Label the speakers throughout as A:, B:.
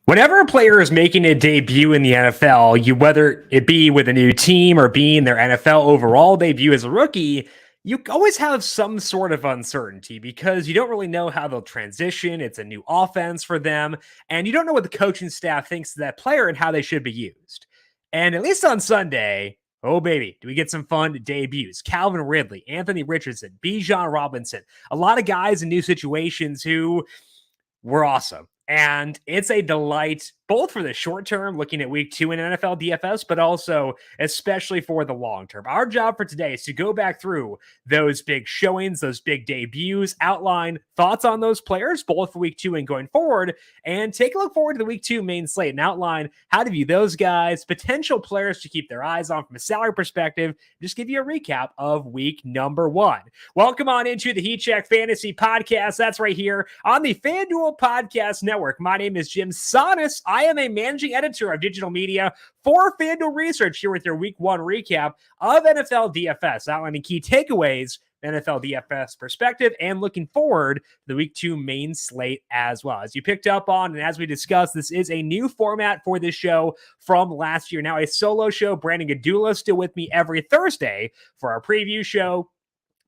A: Whenever a player is making a debut in the NFL, whether it be with a new team or being their NFL overall debut as a rookie, you always have some sort of uncertainty because you don't really know how they'll transition. It's a new offense for them, and you don't know what the coaching staff thinks of that player and how they should be used. And at least on Sunday, oh baby, do we get some fun debuts? Calvin Ridley, Anthony Richardson, Bijan Robinson, a lot of guys in new situations who were awesome. And it's a delight, both for the short term, looking at week 2 in NFL DFS, but also especially for the long term. Our job for today is to go back through those big showings, those big debuts, outline thoughts on those players, both for week 2 and going forward, and take a look forward to the week 2 main slate and outline how to view those guys, potential players to keep their eyes on from a salary perspective, just give you a recap of week number 1. Welcome on into the Heat Check Fantasy Podcast. That's right here on the FanDuel Podcast Network. My name is Jim Sonis. I am a managing editor of digital media for FanDuel Research here with your week 1 recap of NFL DFS, outlining key takeaways, NFL DFS perspective, and looking forward to the week 2 main slate as well. As you picked up on, and as we discussed, this is a new format for this show from last year. Now a solo show. Brandon Gadula still with me every Thursday for our preview show.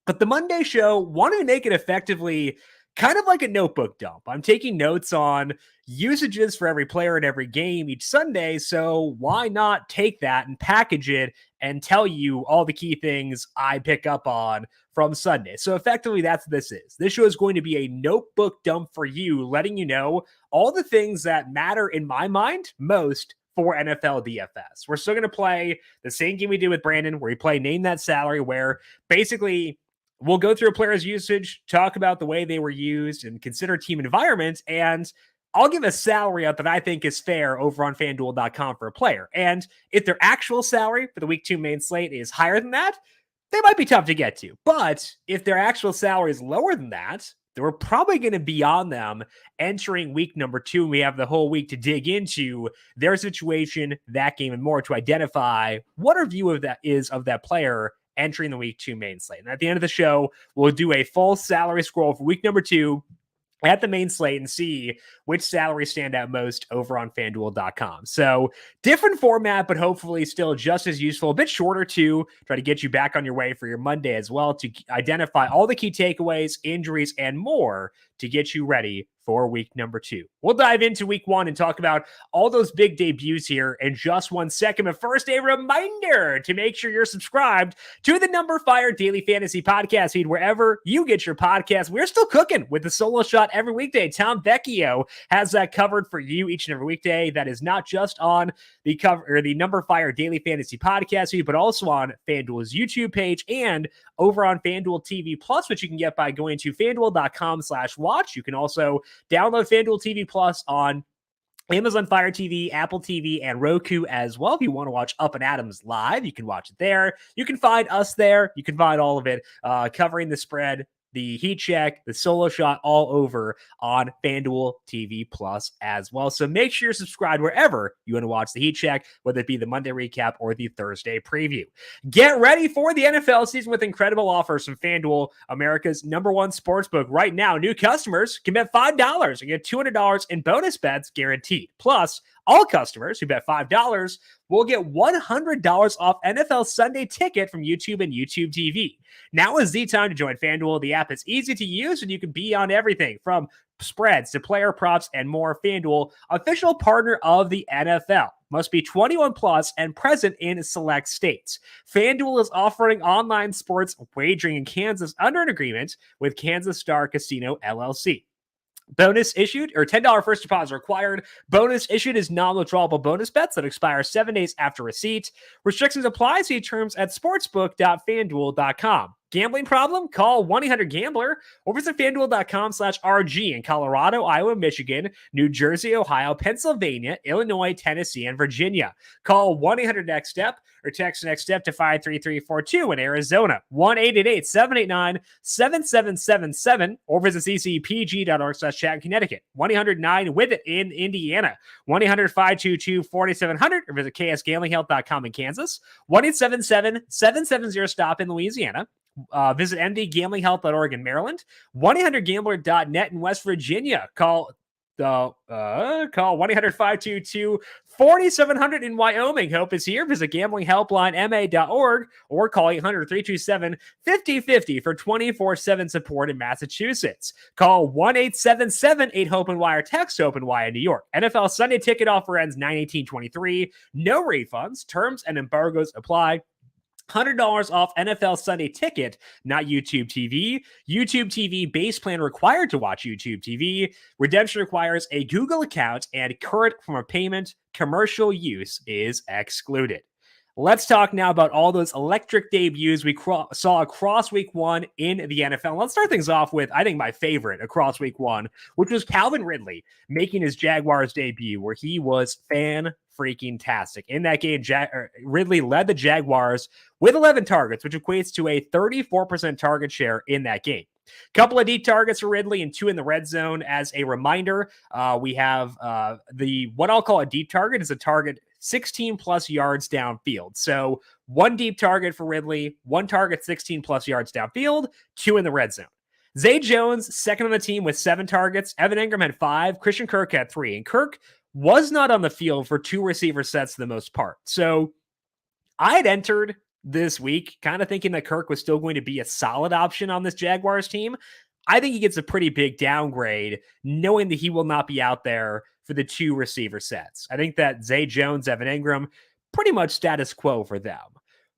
A: But the Monday show, wanted to make it effectively kind of like a notebook dump. I'm taking notes on usages for every player in every game each Sunday, so why not take that and package it and tell you all the key things I pick up on from Sunday. So effectively, that's what this is. This show is going to be a notebook dump for you, letting you know all the things that matter in my mind most for NFL DFS. We're still going to play the same game we did with Brandon, where we play Name That Salary, where basically we'll go through a player's usage, talk about the way they were used, and consider team environment. And I'll give a salary up that I think is fair over on FanDuel.com for a player. And if their actual salary for the week 2 main slate is higher than that, they might be tough to get to. But if their actual salary is lower than that, then we're probably going to be on them entering week number 2. And we have the whole week to dig into their situation, that game, and more to identify what our view of that is of that player entering the week 2 main slate. And at the end of the show, we'll do a full salary scroll for week number 2 at the main slate and see which salaries stand out most over on FanDuel.com. So different format, but hopefully still just as useful. A bit shorter too, try to get you back on your way for your Monday as well to identify all the key takeaways, injuries, and more to get you ready for week number 2. We'll dive into week 1 and talk about all those big debuts here in just 1 second. But first, a reminder to make sure you're subscribed to the numberFire Daily Fantasy Podcast feed wherever you get your podcasts. We're still cooking with the solo shot every weekday. Tom Vecchio has that covered for you each and every weekday. That is not just on the cover or the numberFire Daily Fantasy Podcast feed, but also on FanDuel's YouTube page and over on FanDuel TV Plus, which you can get by going to FanDuel.com/watch. You can also download FanDuel TV Plus on Amazon Fire TV, Apple TV, and Roku as well. If you want to watch Up and Adams live, you can watch it there. You can find us there. You can find all of it covering the spread, the heat check, the solo shot, all over on FanDuel TV Plus as well. So make sure you're subscribed wherever you want to watch the heat check, whether it be the Monday recap or the Thursday preview. Get ready for the NFL season with incredible offers from FanDuel, America's #1 sportsbook. Right now, new customers can bet $5 and get $200 in bonus bets guaranteed. Plus, all customers who bet $5 will get $100 off NFL Sunday Ticket from YouTube and YouTube TV. Now is the time to join FanDuel. The app is easy to use and you can be on everything from spreads to player props and more. FanDuel, official partner of the NFL. Must be 21 plus and present in select states. FanDuel is offering online sports wagering in Kansas under an agreement with Kansas Star Casino LLC. Bonus issued or $10 first deposit required. Bonus issued is non-withdrawable bonus bets that expire 7 days after receipt. Restrictions apply. See terms at sportsbook.fanduel.com. Gambling problem? Call 1-800-GAMBLER or visit FanDuel.com/RG in Colorado, Iowa, Michigan, New Jersey, Ohio, Pennsylvania, Illinois, Tennessee, and Virginia. Call 1-800-NEXT-STEP or text NEXT STEP to 53342 in Arizona. 1-888-789-7777 or visit ccpg.org/chat in Connecticut. 1-800-9-WITH-IT in Indiana. 1-800-522-4700 or visit ksgamblinghelp.com in Kansas. 1-877-770-STOP in Louisiana. Visit mdgamblinghelp.org in Maryland, 1-800-GAMBLER.net in West Virginia. Call Call 1-800-522-4700 in Wyoming. Hope is here. Visit gamblinghelplinema.org or call 800-327-5050 for 24/7 support in Massachusetts. Call 1-877-8-HOPE-AND-WIRE. Text HOPE-AND-WIRE in New York. NFL Sunday ticket offer ends 9/18/23. No refunds. Terms and embargoes apply. $100 off NFL Sunday ticket, not YouTube TV. YouTube TV base plan required to watch YouTube TV. Redemption requires a Google account and current form of payment. Commercial use is excluded. Let's talk now about all those electric debuts we saw across week one in the NFL. Let's start things off with, I think, my favorite across week one, which was Calvin Ridley making his Jaguars debut, where he was fan-freaking-tastic. In that game, Ridley led the Jaguars with 11 targets, which equates to a 34% target share in that game. Couple of deep targets for Ridley and 2 in the red zone. As a reminder, we have what I'll call a deep target is a target 16 plus yards downfield. So 1 deep target for Ridley, 1 target 16 plus yards downfield, 2 in the red zone. Zay Jones, second on the team with 7 targets. Evan Engram had 5. Christian Kirk had 3. And Kirk was not on the field for 2 receiver sets for the most part. So I had entered this week kind of thinking that Kirk was still going to be a solid option on this Jaguars team. I think he gets a pretty big downgrade knowing that he will not be out there for the 2 receiver sets. I think that Zay Jones, Evan Engram, pretty much status quo for them.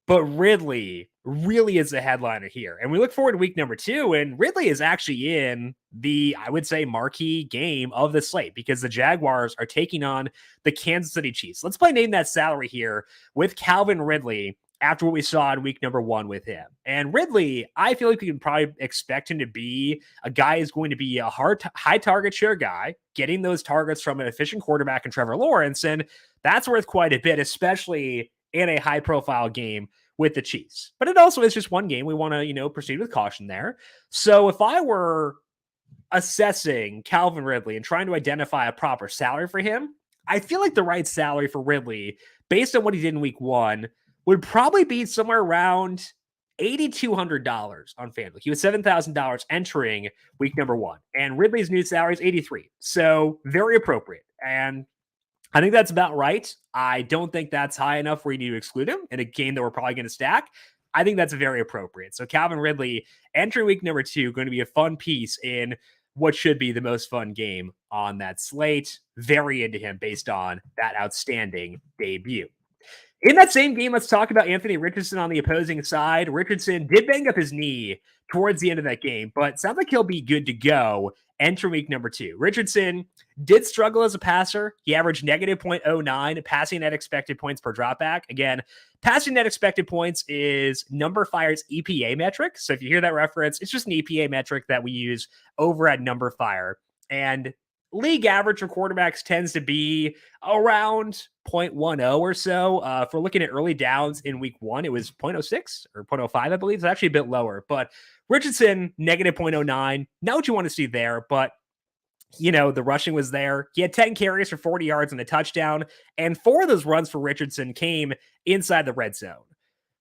A: But Ridley really is the headliner here. And we look forward to week number 2, and Ridley is actually in the, I would say, marquee game of the slate because the Jaguars are taking on the Kansas City Chiefs. Let's play Name That Salary here with Calvin Ridley after what we saw in week number 1 with him. And Ridley, I feel like we can probably expect him to be a guy who's going to be a high target share guy, getting those targets from an efficient quarterback in Trevor Lawrence. And that's worth quite a bit, especially in a high profile game with the Chiefs. But it also is just one game. We want to, proceed with caution there. So if I were assessing Calvin Ridley and trying to identify a proper salary for him, I feel like the right salary for Ridley, based on what he did in week 1, would probably be somewhere around $8,200 on FanDuel. He was $7,000 entering week number 1, and Ridley's new salary is $83,000. So very appropriate. And I think that's about right. I don't think that's high enough where you need to exclude him in a game that we're probably going to stack. I think that's very appropriate. So Calvin Ridley entering week number 2, going to be a fun piece in what should be the most fun game on that slate. Very into him based on that outstanding debut. In that same game, let's talk about Anthony Richardson on the opposing side. Richardson did bang up his knee towards the end of that game, but sounds like he'll be good to go enter week number 2. Richardson did struggle as a passer. He averaged negative 0.09 passing net expected points per dropback. Again, passing net expected points is numberFire's EPA metric. So if you hear that reference, it's just an EPA metric that we use over at numberFire. And league average for quarterbacks tends to be around 0.10 or so. If we're looking at early downs in week 1, it was 0.06 or 0.05, I believe. It's actually a bit lower. But Richardson, negative 0.09. Not what you want to see there, but the rushing was there. He had 10 carries for 40 yards and a touchdown. And 4 of those runs for Richardson came inside the red zone.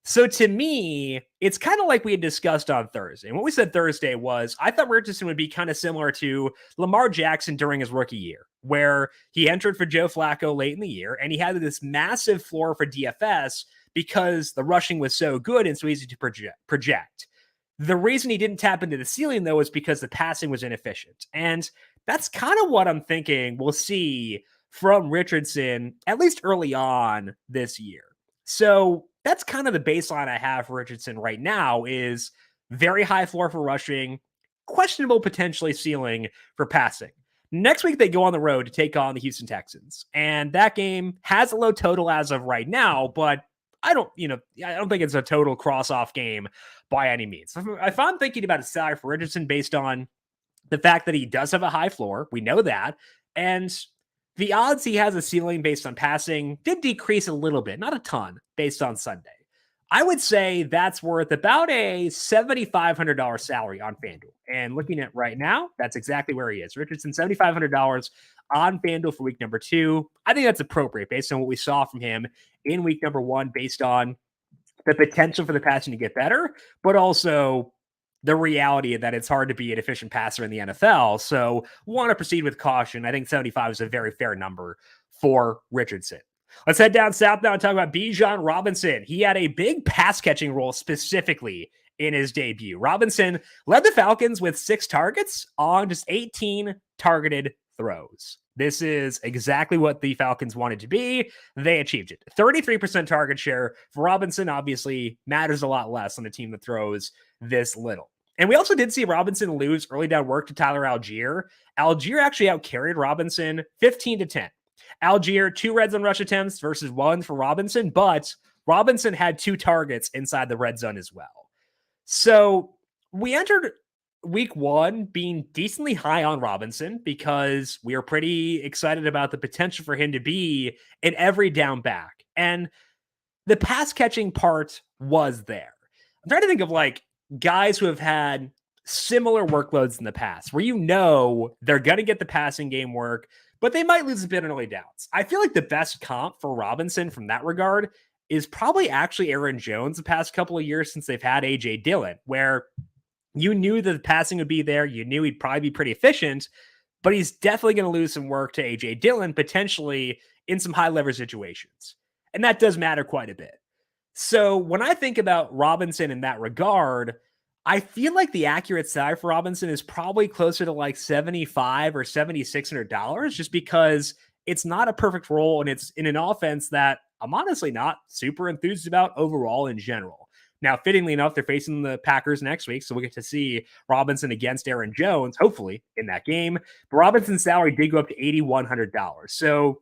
A: So to me, it's kind of like we had discussed on Thursday. And what we said Thursday was, I thought Richardson would be kind of similar to Lamar Jackson during his rookie year, where he entered for Joe Flacco late in the year, and he had this massive floor for DFS because the rushing was so good and so easy to project. The reason he didn't tap into the ceiling, though, is because the passing was inefficient. And that's kind of what I'm thinking we'll see from Richardson, at least early on this year. So that's kind of the baseline I have for Richardson right now, is very high floor for rushing, questionable potentially ceiling for passing. Next week, they go on the road to take on the Houston Texans. And that game has a low total as of right now, but I don't think it's a total cross-off game by any means. If I'm thinking about a salary for Richardson based on the fact that he does have a high floor, we know that, and the odds he has a ceiling based on passing did decrease a little bit, not a ton, based on Sunday. I would say that's worth about a $7,500 salary on FanDuel. And looking at right now, that's exactly where he is. Richardson, $7,500 on FanDuel for week number 2. I think that's appropriate based on what we saw from him in week number 1, based on the potential for the passing to get better, but also the reality that it's hard to be an efficient passer in the NFL. So want to proceed with caution. I think 75 is a very fair number for Richardson. Let's head down south now and talk about Bijan Robinson. He had a big pass catching role specifically in his debut. Robinson led the Falcons with 6 targets on just 18 targeted throws. This is exactly what the Falcons wanted to be. They achieved it. 33% target share for Robinson obviously matters a lot less on a team that throws this little. And we also did see Robinson lose early down work to Tyler Algier. Algier actually outcarried Robinson 15-10. Algier, 2 red zone rush attempts versus 1 for Robinson, but Robinson had 2 targets inside the red zone as well. So we entered week 1 being decently high on Robinson because we are pretty excited about the potential for him to be an every down back. And the pass catching part was there. I'm trying to think of like guys who have had similar workloads in the past where they're going to get the passing game work, but they might lose a bit in early downs. I feel like the best comp for Robinson from that regard is probably actually Aaron Jones the past couple of years since they've had A.J. Dillon, where you knew that the passing would be there. You knew he'd probably be pretty efficient, but he's definitely going to lose some work to A.J. Dillon, potentially in some high leverage situations. And that does matter quite a bit. So when I think about Robinson in that regard, I feel like the accurate salary for Robinson is probably closer to like $75 or $7,600 just because it's not a perfect role and it's in an offense that I'm honestly not super enthused about overall in general. Now, fittingly enough, they're facing the Packers next week, so we'll get to see Robinson against Aaron Jones, hopefully, in that game. But Robinson's salary did go up to $8,100. So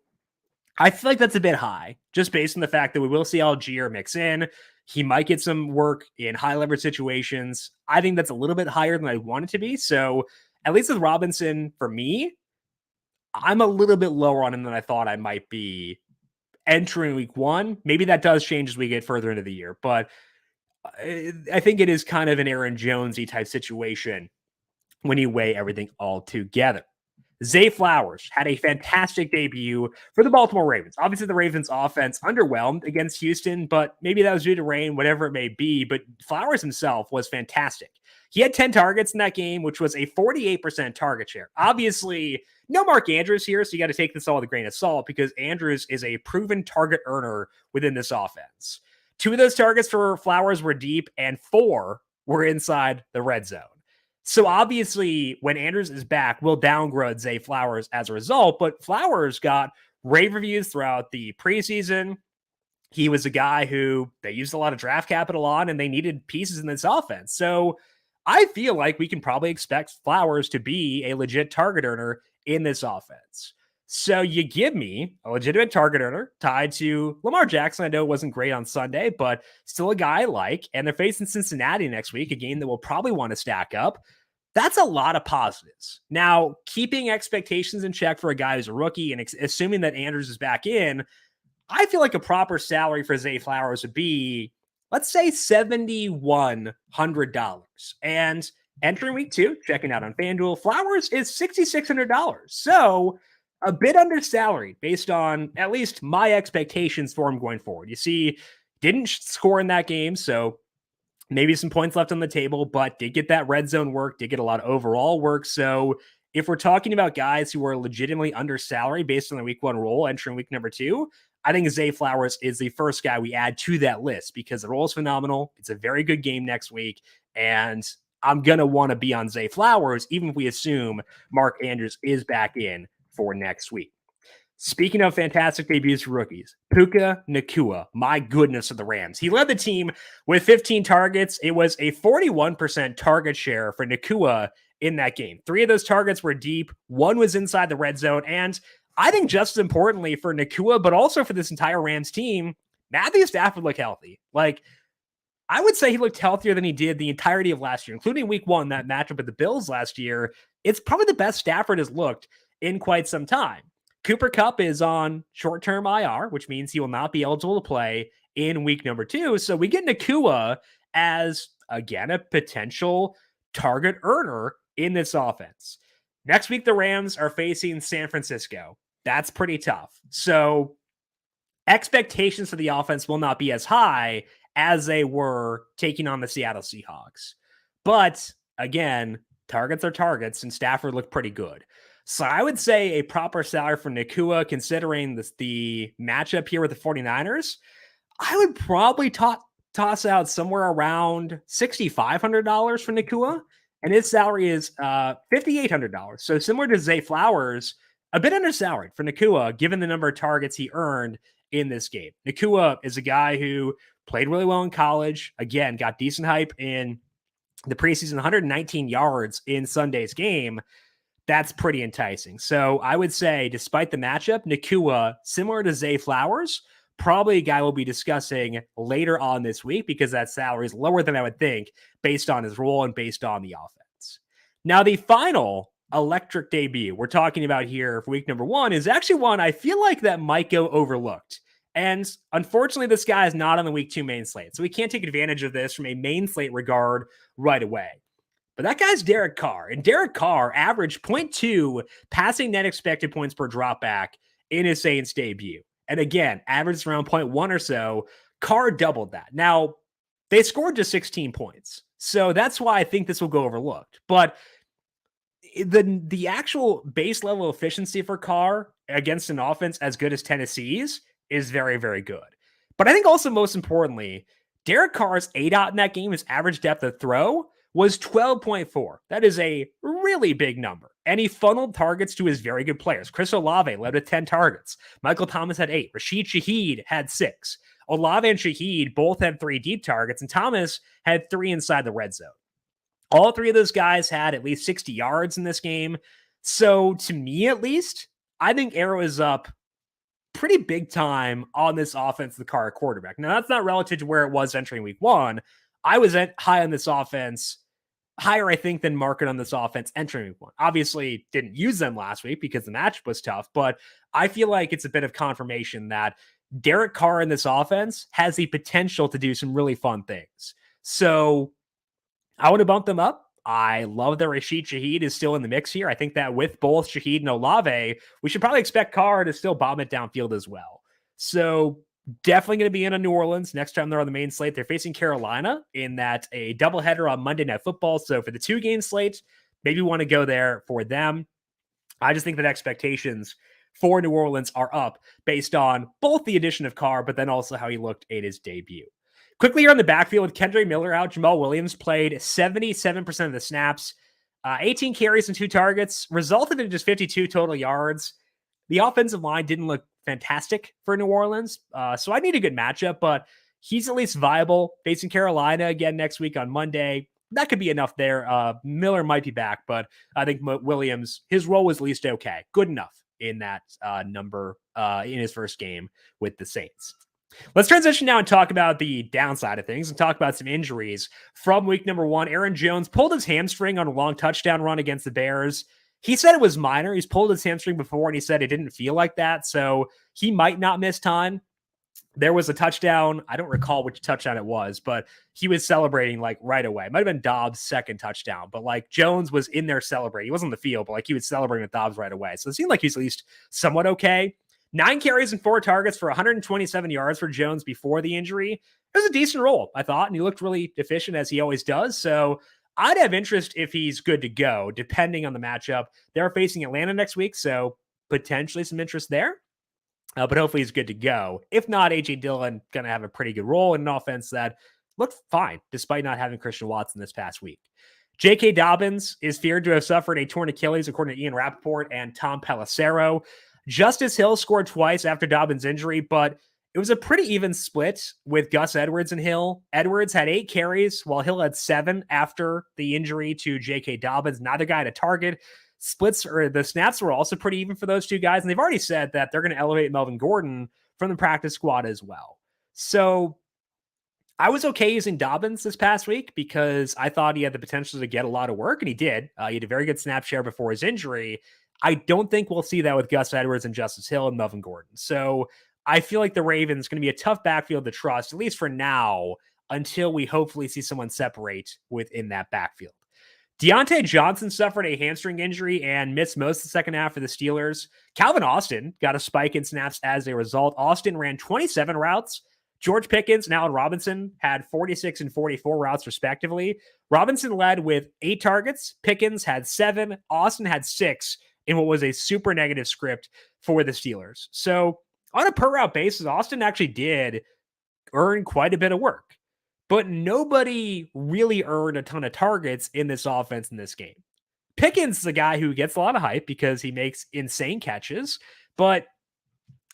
A: I feel like that's a bit high, just based on the fact that we will see Algier mix in. He might get some work in high leverage situations. I think that's a little bit higher than I want it to be. So at least with Robinson, for me, I'm a little bit lower on him than I thought I might be entering week 1. Maybe that does change as we get further into the year, but I think it is kind of an Aaron Jonesy type situation when you weigh everything all together. Zay Flowers had a fantastic debut for the Baltimore Ravens. Obviously, the Ravens offense underwhelmed against Houston, but maybe that was due to rain, whatever it may be. But Flowers himself was fantastic. He had 10 targets in that game, which was a 48% target share. Obviously, no Mark Andrews here, so you got to take this all with a grain of salt because Andrews is a proven target earner within this offense. 2 of those targets for Flowers were deep, and 4 were inside the red zone. So obviously, when Andrews is back, we'll downgrade Zay Flowers as a result, but Flowers got rave reviews throughout the preseason. He was a guy who they used a lot of draft capital on, and they needed pieces in this offense. So I feel like we can probably expect Flowers to be a legit target earner in this offense. So you give me a legitimate target earner tied to Lamar Jackson. I know it wasn't great on Sunday, but still a guy I like. And they're facing Cincinnati next week, a game that we'll probably want to stack up. That's a lot of positives. Now, keeping expectations in check for a guy who's a rookie and assuming that Andrews is back in, I feel like a proper salary for Zay Flowers would be, let's say, $7,100. And entering week 2, checking out on FanDuel, Flowers is $6,600. So a bit under salary based on at least my expectations for him going forward. You see, didn't score in that game, so maybe some points left on the table, but did get that red zone work, did get a lot of overall work. So if we're talking about guys who are legitimately under salary based on the week 1 role entering week number 2, I think Zay Flowers is the first guy we add to that list because the role is phenomenal. It's a very good game next week, and I'm going to want to be on Zay Flowers, even if we assume Mark Andrews is back in for next week. Speaking of fantastic debuts for rookies, Puka Nacua, my goodness, of the Rams. He led the team with 15 targets. It was a 41% target share for Nacua in that game. 3 of those targets were deep. 1 was inside the red zone. And I think just as importantly for Nacua, but also for this entire Rams team, Matthew Stafford looked healthy. Like, I would say he looked healthier than he did the entirety of last year, including week 1, that matchup with the Bills last year. It's probably the best Stafford has looked in quite some time. Cooper Kupp is on short-term IR, which means he will not be eligible to play in week number 2. So we get Nacua as, again, a potential target earner in this offense. Next week, the Rams are facing San Francisco. That's pretty tough. So expectations for the offense will not be as high as they were taking on the Seattle Seahawks. But again, targets are targets, and Stafford looked pretty good. So I would say a proper salary for Nakua, considering the matchup here with the 49ers, I would probably toss out somewhere around $6,500 for Nakua, and his salary is $5,800. So similar to Zay Flowers, a bit undersalaried for Nakua, given the number of targets he earned in this game. Nakua is a guy who played really well in college. Again, got decent hype in the preseason, 119 yards in Sunday's game. That's pretty enticing. So I would say, despite the matchup, Nakua, similar to Zay Flowers, probably a guy we'll be discussing later on this week because that salary is lower than I would think based on his role and based on the offense. Now, the final electric debut we're talking about here for week number 1 is actually one I feel like that might go overlooked. And unfortunately, this guy is not on the week 2 main slate. So we can't take advantage of this from a main slate regard right away. But that guy's Derek Carr. And Derek Carr averaged 0.2 passing net expected points per dropback in his Saints debut. And again, averaged around 0.1 or so. Carr doubled that. Now, they scored just 16 points. So that's why I think this will go overlooked. But the actual base level efficiency for Carr against an offense as good as Tennessee's is very, very good. But I think also most importantly, Derek Carr's ADOT in that game, his average depth of throw, was 12.4. That is a really big number. And he funneled targets to his very good players. Chris Olave led with 10 targets. Michael Thomas had 8. Rashid Shaheed had 6. Olave and Shaheed both had 3 deep targets, and Thomas had 3 inside the red zone. All 3 of those guys had at least 60 yards in this game. So to me, at least, I think Arrow is up pretty big time on this offense, the Carr quarterback. Now, that's not relative to where it was entering week 1. I was high on this offense, higher, I think, than market on this offense entering week 1. Obviously, didn't use them last week because the matchup was tough, but I feel like it's a bit of confirmation that Derek Carr in this offense has the potential to do some really fun things. So I want to bump them up. I love that Rashid Shaheed is still in the mix here. I think that with both Shaheed and Olave, we should probably expect Carr to still bomb it downfield as well. So definitely going to be in on New Orleans next time they're on the main slate. They're facing Carolina in that a doubleheader on Monday Night Football. So for the 2-game slate, maybe want to go there for them. I just think that expectations for New Orleans are up based on both the addition of Carr, but then also how he looked in his debut. Quickly here on the backfield with Kendra Miller out, Jamal Williams played 77% of the snaps, 18 carries and 2 targets, resulted in just 52 total yards. The offensive line didn't look fantastic for New Orleans, so I need a good matchup, but he's at least viable. Facing Carolina again next week on Monday. That could be enough there. Miller might be back, but I think Williams, his role was at least okay. Good enough in that number in his first game with the Saints. Let's transition now and talk about the downside of things and talk about some injuries from week number 1. Aaron Jones pulled his hamstring on a long touchdown run against the Bears. He said it was minor. He's pulled his hamstring before, and he said it didn't feel like that, so he might not miss time. There was a touchdown. I don't recall which touchdown it was, but he was celebrating like right away. It might have been Dobbs' second touchdown, but like Jones was in there celebrating. He wasn't on the field, but like he was celebrating with Dobbs right away. So it seemed like he's at least somewhat okay. 9 carries and 4 targets for 127 yards for Jones before the injury. It was a decent role, I thought, and he looked really efficient as he always does. So I'd have interest if he's good to go, depending on the matchup. They're facing Atlanta next week, so potentially some interest there. But hopefully he's good to go. If not, A.J. Dillon going to have a pretty good role in an offense that looked fine, despite not having Christian Watson this past week. J.K. Dobbins is feared to have suffered a torn Achilles, according to Ian Rappaport and Tom Pelissero. Justice Hill scored twice after Dobbins' injury, but it was a pretty even split with Gus Edwards and Hill. Edwards had 8 carries, while Hill had 7 after the injury to J.K. Dobbins. Neither guy had a target. Splits or the snaps were also pretty even for those two guys, and they've already said that they're going to elevate Melvin Gordon from the practice squad as well. So I was okay using Dobbins this past week because I thought he had the potential to get a lot of work, and he did. He had a very good snap share before his injury. I don't think we'll see that with Gus Edwards and Justice Hill and Melvin Gordon. So I feel like the Ravens going to be a tough backfield to trust, at least for now, until we hopefully see someone separate within that backfield. Deontay Johnson suffered a hamstring injury and missed most of the second half for the Steelers. Calvin Austin got a spike in snaps as a result. Austin ran 27 routes George Pickens and Allen Robinson had 46 and 44 routes respectively. Robinson led with 8 targets. Pickens had 7. Austin had 6 in what was a super negative script for the Steelers. So on a per route basis, Austin actually did earn quite a bit of work, but nobody really earned a ton of targets in this offense in this game. Pickens is a guy who gets a lot of hype because he makes insane catches, but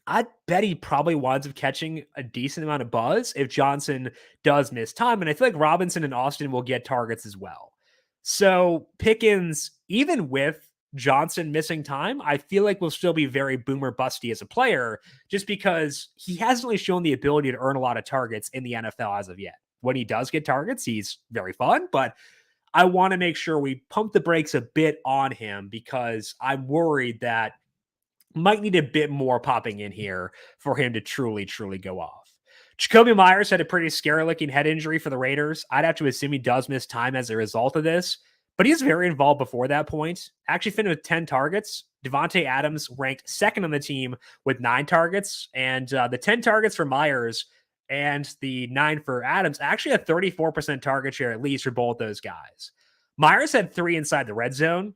A: I bet he probably winds up catching a decent amount of buzz if Johnson does miss time. And I feel like Robinson and Austin will get targets as well. So Pickens, even with Johnson missing time, I feel like will still be very boomer busty as a player just because he hasn't really shown the ability to earn a lot of targets in the NFL as of yet. When he does get targets, he's very fun, but I want to make sure we pump the brakes a bit on him because I'm worried that might need a bit more popping in here for him to truly go off. Jacoby Myers had a pretty scary-looking head injury for the Raiders. I'd have to assume he does miss time as a result of this, but he's very involved before that point. Actually finished with 10 targets. Devontae Adams ranked second on the team with 9 targets, and the 10 targets for Myers and the 9 for Adams actually had 34% target share at least for both those guys. Myers had 3 inside the red zone.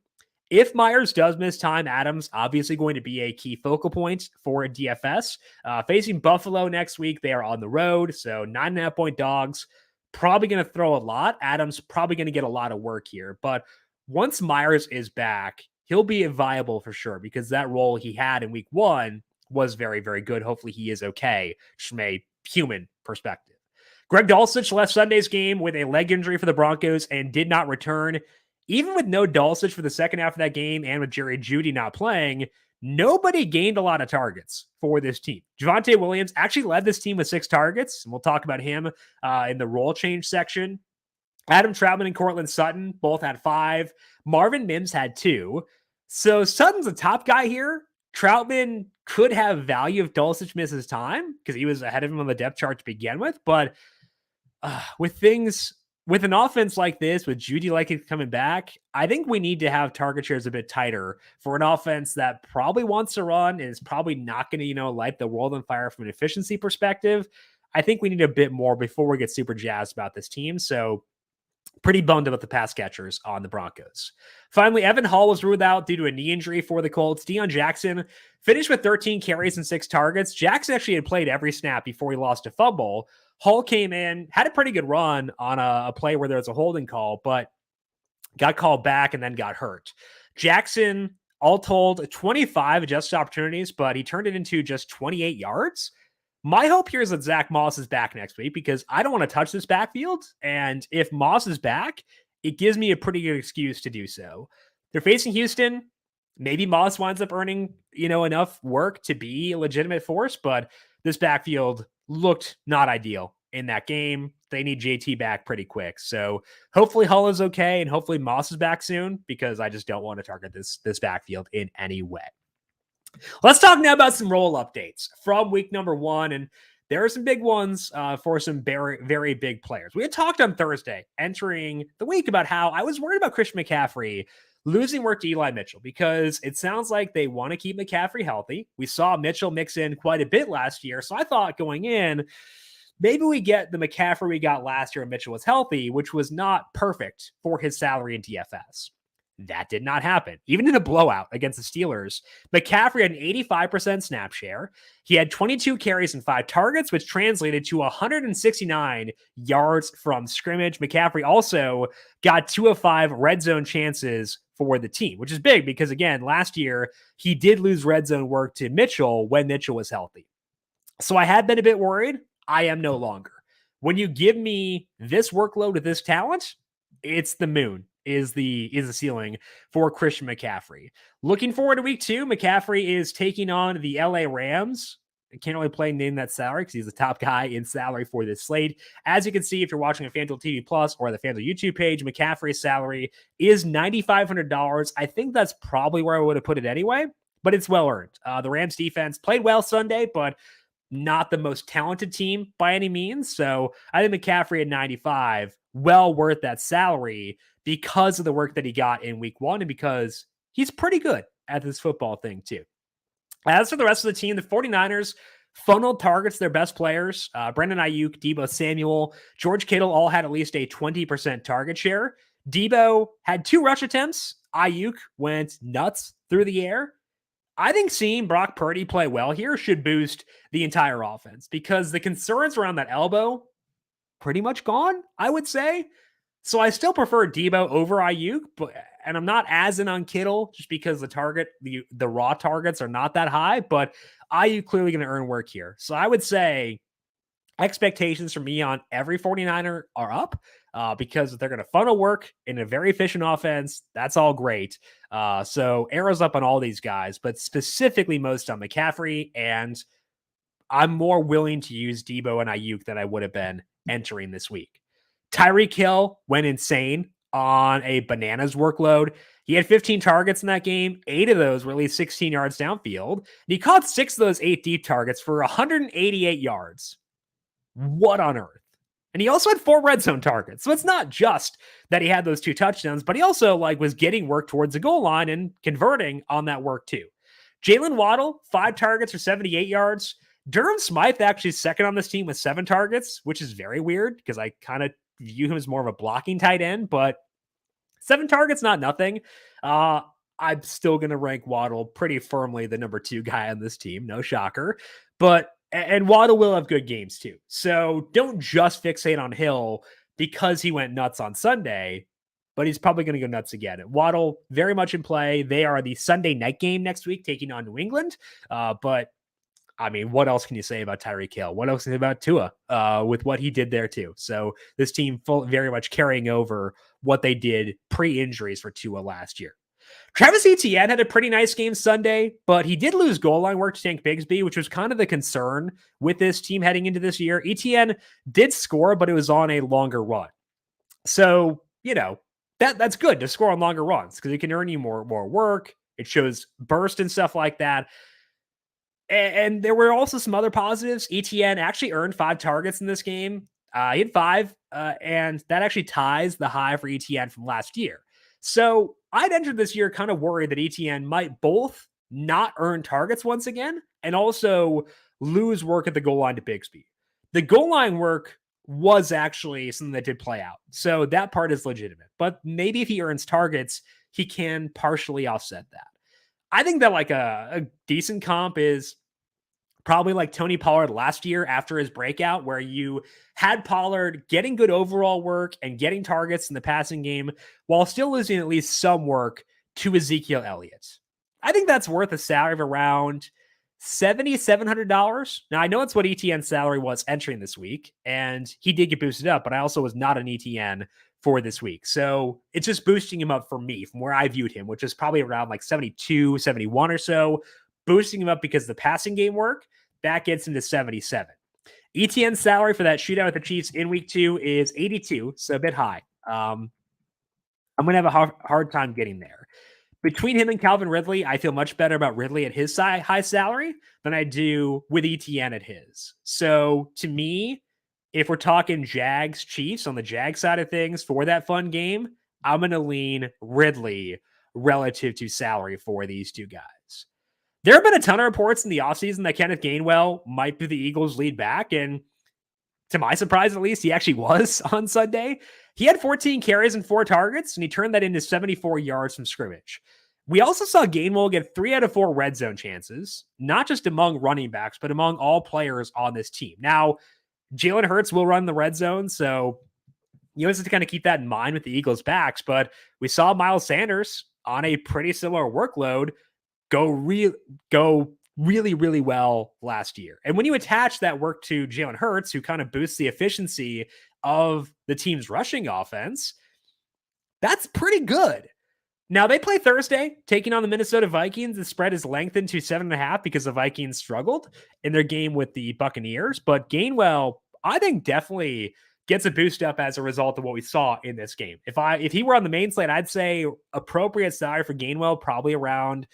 A: If Myers does miss time, Adams obviously going to be a key focal point for a DFS. Facing Buffalo next week, they are on the road, so 9.5-point dogs. Probably going to throw a lot. Adams probably going to get a lot of work here. But once Myers is back, he'll be viable for sure because that role he had in week 1 was very, very good. Hopefully he is okay from a human perspective. Greg Dulcich left Sunday's game with a leg injury for the Broncos and did not return. Even with no Dulcich for the second half of that game and with Jerry Jeudy not playing, nobody gained a lot of targets for this team. Javonte Williams actually led this team with 6 targets, and we'll talk about him in the role change section. Adam Troutman and Cortland Sutton both had 5. Marvin Mims had 2. So Sutton's the top guy here. Troutman could have value if Dulcich misses time because he was ahead of him on the depth chart to begin with, but with an offense like this, with Jeudy likely coming back, I think we need to have target shares a bit tighter for an offense that probably wants to run and is probably not going to, light the world on fire from an efficiency perspective. I think we need a bit more before we get super jazzed about this team. So pretty bummed about the pass catchers on the Broncos. Finally, Evan Hall was ruled out due to a knee injury for the Colts. Deion Jackson finished with 13 carries and 6 targets. Jackson actually had played every snap before he lost a fumble. Hall came in, had a pretty good run on a play where there was a holding call, but got called back and then got hurt. Jackson, all told, 25 adjusted opportunities, but he turned it into just 28 yards. My hope here is that Zach Moss is back next week because I don't want to touch this backfield. And if Moss is back, it gives me a pretty good excuse to do so. They're facing Houston. Maybe Moss winds up earning, enough work to be a legitimate force, but this backfield looked not ideal in that game. They need JT back pretty quick. So hopefully Hull is okay and hopefully Moss is back soon because I just don't want to target this backfield in any way. Let's talk now about some role updates from week number 1. And there are some big ones for some very, very big players. We had talked on Thursday entering the week about how I was worried about Christian McCaffrey losing work to Eli Mitchell because it sounds like they want to keep McCaffrey healthy. We saw Mitchell mix in quite a bit last year. So I thought going in, maybe we get the McCaffrey we got last year when Mitchell was healthy, which was not perfect for his salary in DFS. That did not happen. Even in a blowout against the Steelers, McCaffrey had an 85% snap share. He had 22 carries and 5 targets, which translated to 169 yards from scrimmage. McCaffrey also got 2 of 5 red zone chances for the team, which is big because, again, last year he did lose red zone work to Mitchell when Mitchell was healthy. So I had been a bit worried. I am no longer. When you give me this workload with this talent, it's the moon. Is the ceiling for Christian McCaffrey. Looking forward to week 2, McCaffrey is taking on the LA Rams. I can't really play name that salary because he's the top guy in salary for this slate. As you can see, if you're watching on FanDuel TV Plus or the FanDuel YouTube page, McCaffrey's salary is $9,500. I think that's probably where I would have put it anyway, but it's well earned. The Rams defense played well Sunday, but not the most talented team by any means. So I think McCaffrey at 95, well worth that salary because of the work that he got in week 1 and because he's pretty good at this football thing too. As for the rest of the team, the 49ers funneled targets their best players. Brandon Ayuk, Deebo Samuel, George Kittle all had at least a 20% target share. Deebo had 2 rush attempts. Ayuk went nuts through the air. I think seeing Brock Purdy play well here should boost the entire offense because the concerns around that elbow pretty much gone, I would say. So I still prefer Deebo over Ayuk, and I'm not as in on Kittle just because the raw targets are not that high, but Ayuk clearly going to earn work here. So I would say expectations for me on every 49er are up because they're going to funnel work in a very efficient offense. That's all great. So arrows up on all these guys, but specifically most on McCaffrey, and I'm more willing to use Deebo and Ayuk than I would have been entering this week. Tyreek Hill went insane on a bananas workload. He had 15 targets in that game. 8 of those were at least 16 yards downfield. And he caught 6 of those 8 deep targets for 188 yards. What on earth? And he also had 4 red zone targets. So it's not just that he had those 2 touchdowns, but he also was getting work towards the goal line and converting on that work too. Jalen Waddle, 5 targets for 78 yards. Durham Smythe actually second on this team with 7 targets, which is very weird because I kind of view him as more of a blocking tight end, but 7 targets, not nothing. I'm still going to rank Waddle pretty firmly the number 2 guy on this team. No shocker. And Waddle will have good games too. So don't just fixate on Hill because he went nuts on Sunday, but he's probably going to go nuts again. Waddle very much in play. They are the Sunday night game next week, taking on New England. But I mean, what else can you say about Tyreek Hill? What else can you say about Tua with what he did there too? So this team very much carrying over what they did pre-injuries for Tua last year. Travis Etienne had a pretty nice game Sunday, but he did lose goal line work to Tank Bigsby, which was kind of the concern with this team heading into this year. Etienne did score, but it was on a longer run. So, that's good to score on longer runs because it can earn you more work. It shows burst and stuff like that. And there were also some other positives. Etienne actually earned 5 targets in this game. He had 5, and that actually ties the high for Etienne from last year. So I'd entered this year kind of worried that Etienne might both not earn targets once again and also lose work at the goal line to Bigsby. The goal line work was actually something that did play out. So that part is legitimate. But maybe if he earns targets, he can partially offset that. I think that a decent comp is probably like Tony Pollard last year after his breakout, where you had Pollard getting good overall work and getting targets in the passing game while still losing at least some work to Ezekiel Elliott. I think that's worth a salary of around $7,700. Now, I know it's what ETN's salary was entering this week, and he did get boosted up, but I also was not an ETN for this week. So it's just boosting him up for me from where I viewed him, which is probably around 72, 71 or so, boosting him up because the passing game work, that gets him to 77. ETN's salary for that shootout with the Chiefs in week 2 is 82, so a bit high. I'm going to have a hard time getting there. Between him and Calvin Ridley, I feel much better about Ridley at his high salary than I do with ETN at his. So to me, if we're talking Jags Chiefs on the Jags side of things for that fun game, I'm going to lean Ridley relative to salary for these 2 guys. There have been a ton of reports in the offseason that Kenneth Gainwell might be the Eagles' lead back, and to my surprise, at least, he actually was on Sunday. He had 14 carries and 4 targets, and he turned that into 74 yards from scrimmage. We also saw Gainwell get 3 out of 4 red zone chances, not just among running backs, but among all players on this team. Now, Jalen Hurts will run the red zone, so you always have to kind of keep that in mind with the Eagles' backs, but we saw Miles Sanders on a pretty similar workload go really, really well last year. And when you attach that work to Jalen Hurts, who kind of boosts the efficiency of the team's rushing offense, that's pretty good. Now, they play Thursday, taking on the Minnesota Vikings. The spread is lengthened to 7.5 because the Vikings struggled in their game with the Buccaneers. But Gainwell, I think, definitely gets a boost up as a result of what we saw in this game. If he were on the main slate, I'd say appropriate salary for Gainwell, probably around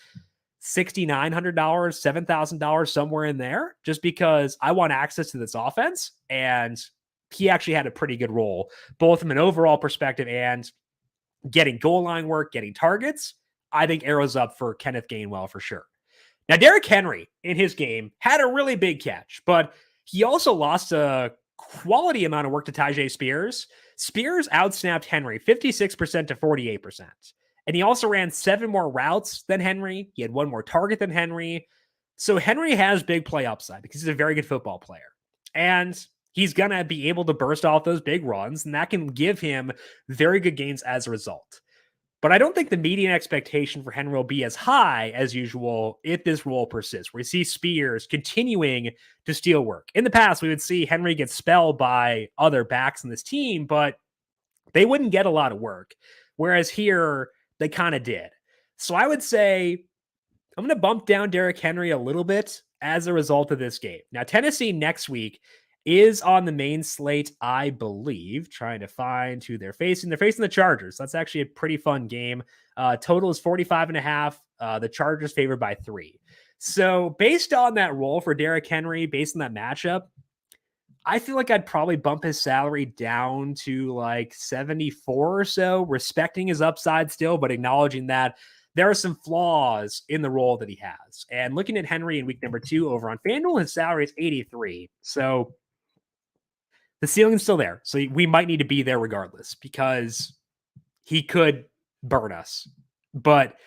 A: $6,900, $7,000, somewhere in there, just because I want access to this offense. And he actually had a pretty good role, both from an overall perspective and getting goal line work, getting targets. I think arrows up for Kenneth Gainwell for sure. Now, Derrick Henry in his game had a really big catch, but he also lost a quality amount of work to Tyjae Spears. Spears outsnapped Henry 56% to 48%. And he also ran 7 more routes than Henry. He had 1 more target than Henry. So Henry has big play upside because he's a very good football player. And he's going to be able to burst off those big runs, and that can give him very good gains as a result. But I don't think the median expectation for Henry will be as high as usual if this role persists. We see Spears continuing to steal work. In the past, we would see Henry get spelled by other backs in this team, but they wouldn't get a lot of work. Whereas here, they kind of did. So I would say I'm going to bump down Derrick Henry a little bit as a result of this game. Now, Tennessee next week is on the main slate, I believe. Trying to find who they're facing. They're facing the Chargers. That's actually a pretty fun game. Total is 45.5. The Chargers favored by 3. So based on that role for Derrick Henry, based on that matchup, I feel like I'd probably bump his salary down to like 74 or so, respecting his upside still, but acknowledging that there are some flaws in the role that he has. And looking at Henry in week number 2 over on FanDuel, his salary is 83. So the ceiling's still there. So we might need to be there regardless because he could burn us. But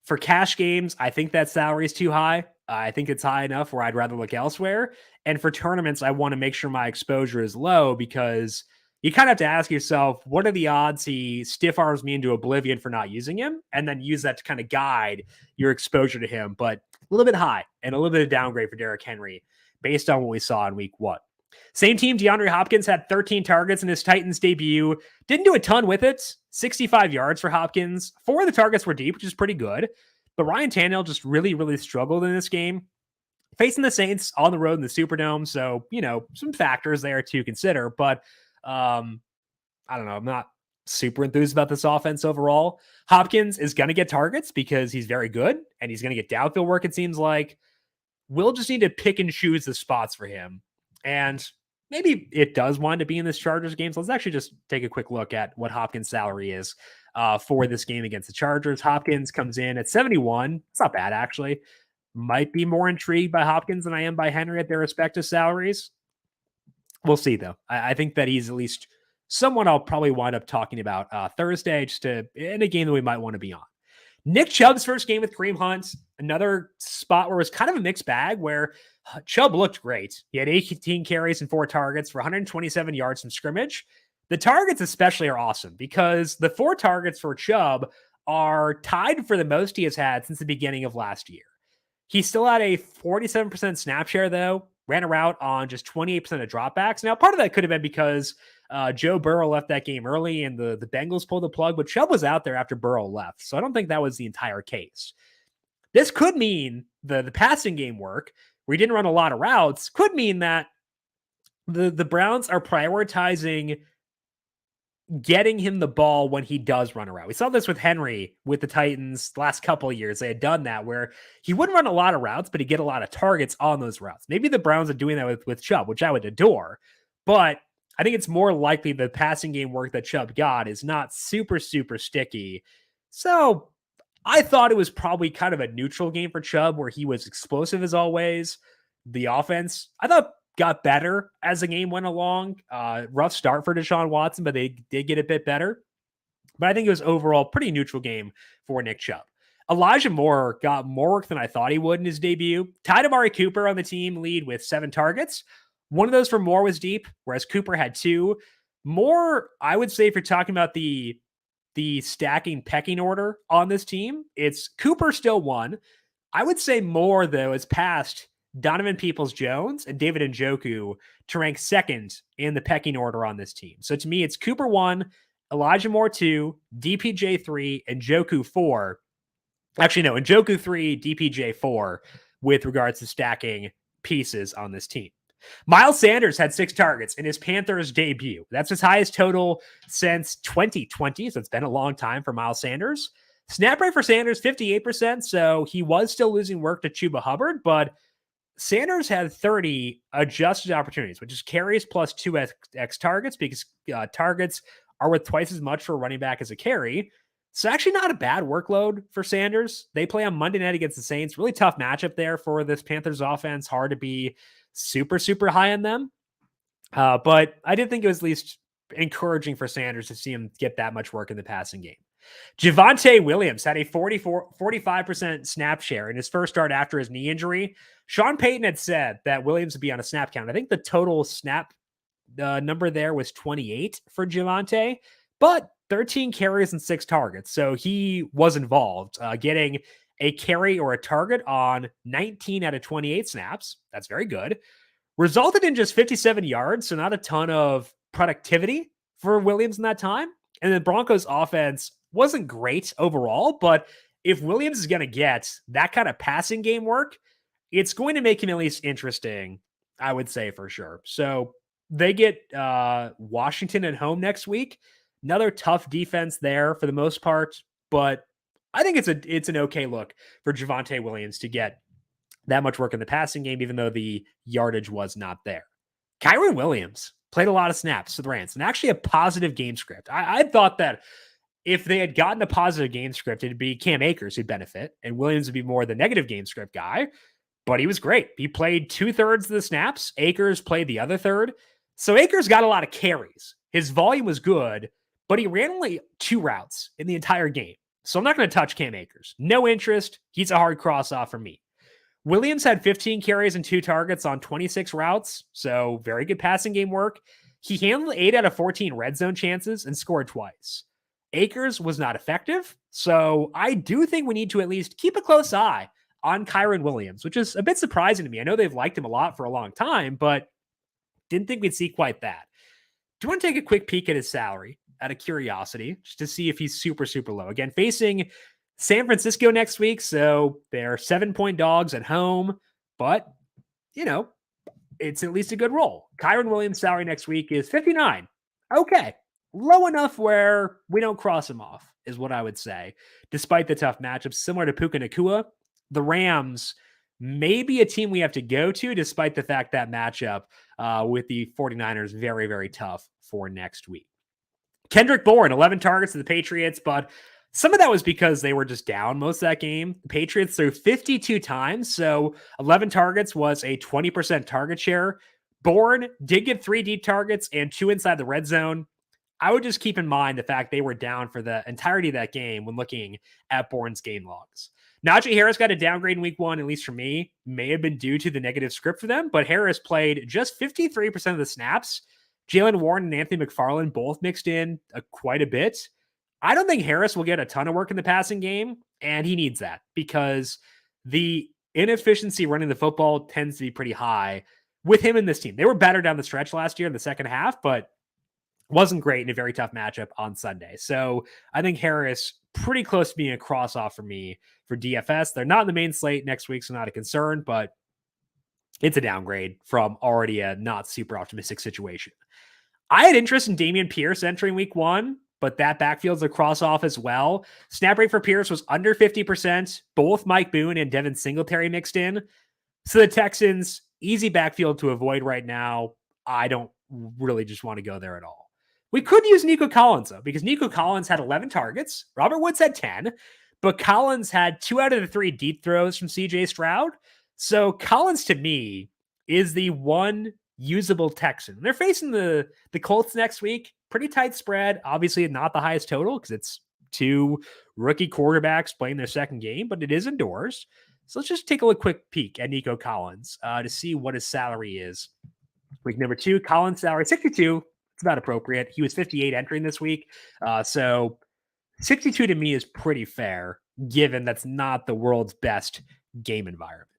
A: for cash games, I think that salary is too high. I think it's high enough where I'd rather look elsewhere. And for tournaments, I want to make sure my exposure is low because you kind of have to ask yourself, what are the odds he stiff arms me into oblivion for not using him? And then use that to kind of guide your exposure to him. But a little bit high and a little bit of downgrade for Derrick Henry based on what we saw in week 1. Same team, DeAndre Hopkins had 13 targets in his Titans debut. Didn't do a ton with it. 65 yards for Hopkins. 4 of the targets were deep, which is pretty good. But Ryan Tannehill just really, really struggled in this game. Facing the Saints on the road in the Superdome. So, some factors there to consider. But I don't know. I'm not super enthused about this offense overall. Hopkins is going to get targets because he's very good. And he's going to get downfield work, it seems like. We'll just need to pick and choose the spots for him. And maybe it does wind up being this Chargers game. So let's actually just take a quick look at what Hopkins' salary is for this game against the Chargers. Hopkins comes in at 71. It's not bad, actually. Might be more intrigued by Hopkins than I am by Henry at their respective salaries. We'll see, though. I think that he's at least someone I'll probably wind up talking about Thursday, just in a game that we might want to be on. Nick Chubb's first game with Kareem Hunt, another spot where it was kind of a mixed bag where Chubb looked great. He had 18 carries and 4 targets for 127 yards from scrimmage. The targets especially are awesome because the 4 targets for Chubb are tied for the most he has had since the beginning of last year. He still had a 47% snap share, though, ran a route on just 28% of dropbacks. Now, part of that could have been because Joe Burrow left that game early and the Bengals pulled the plug, but Chubb was out there after Burrow left. So I don't think that was the entire case. This could mean the passing game work, where he didn't run a lot of routes, could mean that the Browns are prioritizing getting him the ball when he does run a route. We saw this with Henry with the Titans the last couple of years. They had done that where he wouldn't run a lot of routes, but he'd get a lot of targets on those routes. Maybe the Browns are doing that with Chubb, which I would adore. But I think it's more likely the passing game work that Chubb got is not super, super sticky. So I thought it was probably kind of a neutral game for Chubb where he was explosive as always. The offense, I thought, got better as the game went along. Rough start for Deshaun Watson, but they did get a bit better. But I think it was overall pretty neutral game for Nick Chubb. Elijah Moore got more work than I thought he would in his debut. Tied Amari Cooper on the team lead with 7 targets. One of those for Moore was deep, whereas Cooper had 2. Moore, I would say, if you're talking about the stacking pecking order on this team, it's Cooper still 1. I would say Moore, though, is past Donovan Peoples-Jones and David Njoku to rank 2nd in the pecking order on this team. So to me, it's Cooper 1, Elijah Moore 2, DPJ 3, and Njoku 4. Actually, no, Njoku 3, DPJ 4 with regards to stacking pieces on this team. Miles Sanders had 6 targets in his Panthers debut. That's his highest total since 2020, so it's been a long time for Miles Sanders. Snap rate for Sanders, 58%, so he was still losing work to Chuba Hubbard, but Sanders had 30 adjusted opportunities, which is carries plus 2x targets because targets are worth twice as much for a running back as a carry. So actually not a bad workload for Sanders. They play on Monday night against the Saints. Really tough matchup there for this Panthers offense. Hard to be super, super high on them. But I did think it was at least encouraging for Sanders to see him get that much work in the passing game. Javonte Williams had a 45% snap share in his first start after his knee injury. Sean Payton had said that Williams would be on a snap count. I think the total snap number there was 28 for Javonte, but 13 carries and 6 targets. So he was involved, getting a carry or a target on 19 out of 28 snaps. That's very good. Resulted in just 57 yards, so not a ton of productivity for Williams in that time. And the Broncos offense wasn't great overall, but if Williams is going to get that kind of passing game work, it's going to make him at least interesting, I would say for sure. So they get Washington at home next week. Another tough defense there for the most part, but I think it's an okay look for Javonte Williams to get that much work in the passing game, even though the yardage was not there. Kyren Williams played a lot of snaps for the Rams and actually a positive game script. I thought that if they had gotten a positive game script, it'd be Cam Akers who'd benefit, and Williams would be more the negative game script guy. But he was great. He played 2/3 of the snaps. Akers played the other third. So Akers got a lot of carries. His volume was good, but he ran only 2 routes in the entire game. So I'm not going to touch Cam Akers. No interest. He's a hard cross off for me. Williams had 15 carries and 2 targets on 26 routes. So very good passing game work. He handled 8 out of 14 red zone chances and scored twice. Akers was not effective. So I do think we need to at least keep a close eye on Kyren Williams, which is a bit surprising to me. I know they've liked him a lot for a long time, but didn't think we'd see quite that. Do you want to take a quick peek at his salary out of curiosity, just to see if he's super, super low? Again, facing San Francisco next week, so they're 7-point dogs at home, but, you know, it's at least a good roll. Kyren Williams' salary next week is 59. Okay. Low enough where we don't cross him off, is what I would say. Despite the tough matchups, similar to Puka Nacua, the Rams may be a team we have to go to, despite the fact that matchup with the 49ers very, very tough for next week. Kendrick Bourne, 11 targets to the Patriots, but some of that was because they were just down most of that game. The Patriots threw 52 times, so 11 targets was a 20% target share. Bourne did get 3 deep targets and 2 inside the red zone. I would just keep in mind the fact they were down for the entirety of that game when looking at Bourne's game logs. Najee Harris got a downgrade in week 1, at least for me. May have been due to the negative script for them, but Harris played just 53% of the snaps. Jalen Warren and Anthony McFarland both mixed in quite a bit. I don't think Harris will get a ton of work in the passing game, and he needs that because the inefficiency running the football tends to be pretty high with him in this team. They were better down the stretch last year in the second half, but wasn't great in a very tough matchup on Sunday. So I think Harris pretty close to being a cross off for me for DFS. They're not in the main slate next week, so not a concern, but it's a downgrade from already a not super optimistic situation. I had interest in Dameon Pierce entering week 1, but that backfield's a cross off as well. Snap rate for Pierce was under 50%. Both Mike Boone and Devin Singletary mixed in. So the Texans, easy backfield to avoid right now. I don't really just want to go there at all. We could use Nico Collins, though, because Nico Collins had 11 targets. Robert Woods had 10, but Collins had 2 out of the 3 deep throws from CJ Stroud. So Collins, to me, is the one usable Texan. They're facing the Colts next week. Pretty tight spread. Obviously, not the highest total because it's 2 rookie quarterbacks playing their second game, but it is indoors. So let's just take a quick peek at Nico Collins to see what his salary is. Week number 2, Collins' salary, 62. It's about appropriate. He was 58 entering this week. So 62 to me is pretty fair, given that's not the world's best game environment.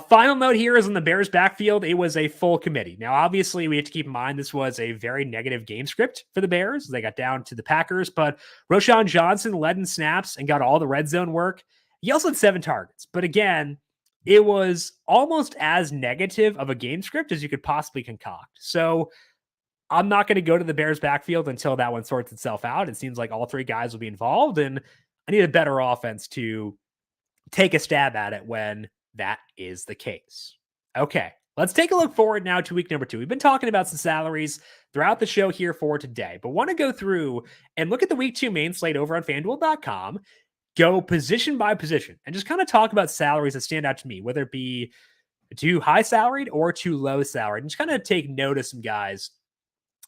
A: Final note here is on the Bears backfield. It was a full committee. Now, obviously, we have to keep in mind this was a very negative game script for the Bears. They got down to the Packers, but Roschon Johnson led in snaps and got all the red zone work. He also had 7 targets. But again, it was almost as negative of a game script as you could possibly concoct. So I'm not going to go to the Bears backfield until that one sorts itself out. It seems like all 3 guys will be involved, and I need a better offense to take a stab at it when that is the case. Okay, Let's take a look forward now to week number 2. We've been talking about some salaries throughout the show here for today, but want to go through and look at the week 2 main slate over on FanDuel.com, go position by position, and just kind of talk about salaries that stand out to me, whether it be too high salaried or too low salaried, and just kind of take note of some guys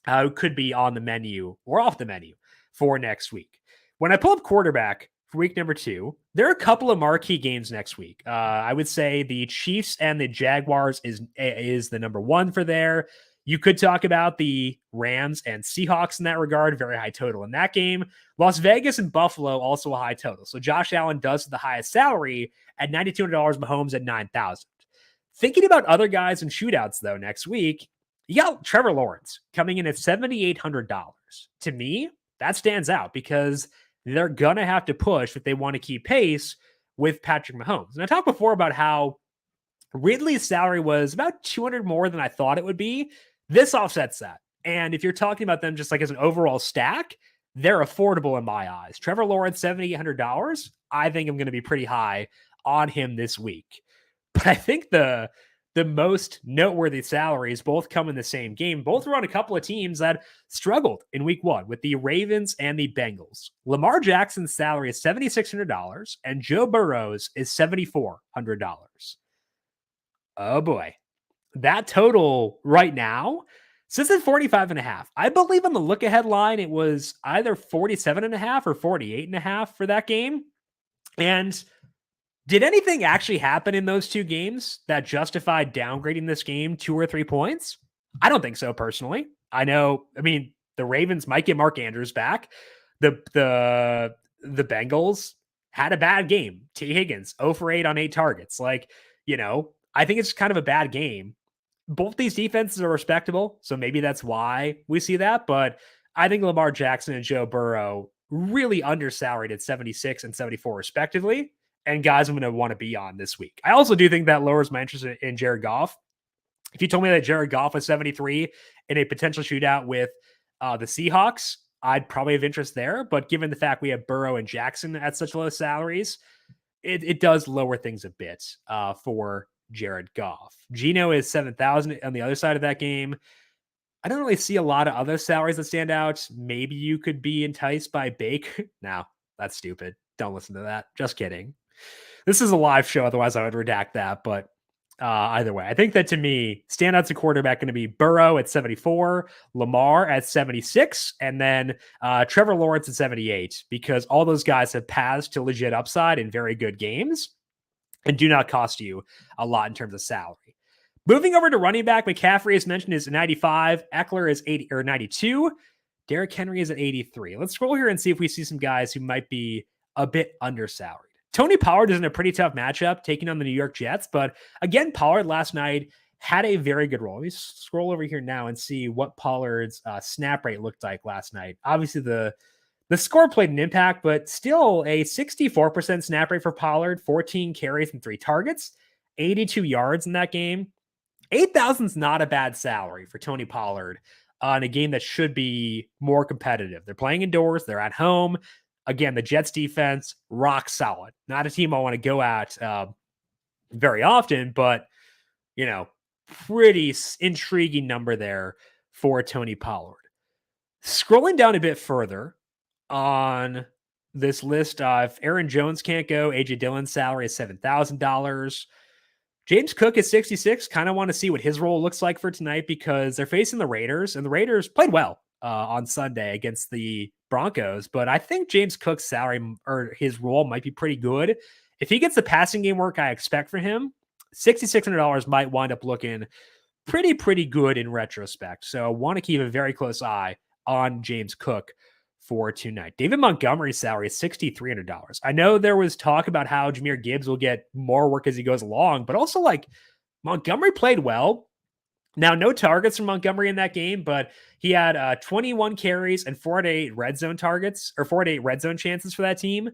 A: who could be on the menu or off the menu for next week. When I pull up quarterback for week number 2, there are a couple of marquee games next week. I would say the Chiefs and the Jaguars is the number 1 for there. You could talk about the Rams and Seahawks in that regard, very high total in that game. Las Vegas and Buffalo, also a high total. So Josh Allen does the highest salary at $9,200, Mahomes at $9,000. Thinking about other guys in shootouts, though, next week, you got Trevor Lawrence coming in at $7,800. To me, that stands out because they're going to have to push if they want to keep pace with Patrick Mahomes. And I talked before about how Ridley's salary was about 200 more than I thought it would be. This offsets that. And if you're talking about them just like as an overall stack, they're affordable in my eyes. Trevor Lawrence, $7,800. I think I'm going to be pretty high on him this week. But I think the most noteworthy salaries both come in the same game. Both were on a couple of teams that struggled in week 1 with the Ravens and the Bengals. Lamar Jackson's salary is $7,600 and Joe Burrow's is $7,400. Oh boy. That total right now sits at 45.5. I believe on the look ahead line, it was either 47.5 or 48.5 for that game. And did anything actually happen in those 2 games that justified downgrading this game 2 or 3 points? I don't think so, personally. The Ravens might get Mark Andrews back. The Bengals had a bad game. T. Higgins, 0 for 8 on 8 targets. I think it's kind of a bad game. Both these defenses are respectable, so maybe that's why we see that. But I think Lamar Jackson and Joe Burrow really undersalaried at 76 and 74 respectively, and guys I'm going to want to be on this week. I also do think that lowers my interest in Jared Goff. If you told me that Jared Goff was 73 in a potential shootout with the Seahawks, I'd probably have interest there. But given the fact we have Burrow and Jackson at such low salaries, it does lower things a bit for Jared Goff. Geno is 7,000 on the other side of that game. I don't really see a lot of other salaries that stand out. Maybe you could be enticed by Bake. No, that's stupid. Don't listen to that. Just kidding. This is a live show. Otherwise, I would redact that. But either way, I think that to me, standouts at quarterback going to be Burrow at 74, Lamar at 76, and then Trevor Lawrence at 78, because all those guys have paths to legit upside in very good games and do not cost you a lot in terms of salary. Moving over to running back, McCaffrey, as mentioned, is 95. Eckler is 80 or 92. Derrick Henry is at 83. Let's scroll here and see if we see some guys who might be a bit undersalaried. Tony Pollard is in a pretty tough matchup taking on the New York Jets. But again, Pollard last night had a very good role. Let me scroll over here now and see what Pollard's snap rate looked like last night. Obviously, the score played an impact, but still a 64% snap rate for Pollard, 14 carries and 3 targets, 82 yards in that game. 8,000 is not a bad salary for Tony Pollard on a game that should be more competitive. They're playing indoors. They're at home. Again, the Jets defense, rock solid. Not a team I want to go at very often, but, pretty intriguing number there for Tony Pollard. Scrolling down a bit further on this list, if Aaron Jones can't go, A.J. Dillon's salary is $7,000. James Cook is 66. Kind of want to see what his role looks like for tonight because they're facing the Raiders, and the Raiders played well on Sunday against the Broncos. But I think James Cook's salary or his role might be pretty good. If he gets the passing game work I expect from him, $6,600 might wind up looking pretty good in retrospect. So I want to keep a very close eye on James Cook for tonight. David Montgomery's salary is $6,300. I know there was talk about how Jahmyr Gibbs will get more work as he goes along, but also Montgomery played well. Now, no targets from Montgomery in that game, but he had 21 carries and 4 to 8 red zone targets or 4 to 8 red zone chances for that team.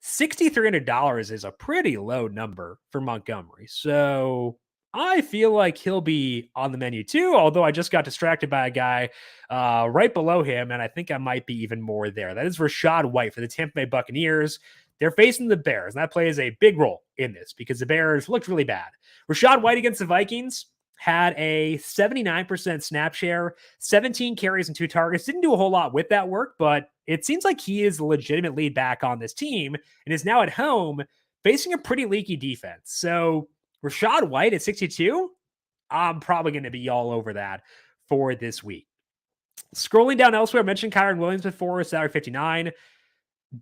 A: $6,300 is a pretty low number for Montgomery. So I feel like he'll be on the menu too, although I just got distracted by a guy right below him, and I think I might be even more there. That is Rachaad White for the Tampa Bay Buccaneers. They're facing the Bears, and that plays a big role in this because the Bears looked really bad. Rachaad White against the Vikings, had a 79% snap share, 17 carries and 2 targets. Didn't do a whole lot with that work, but it seems like he is the legitimate lead back on this team and is now at home facing a pretty leaky defense. So Rachaad White at 62, I'm probably going to be all over that for this week. Scrolling down elsewhere, I mentioned Kyren Williams before, salary 59.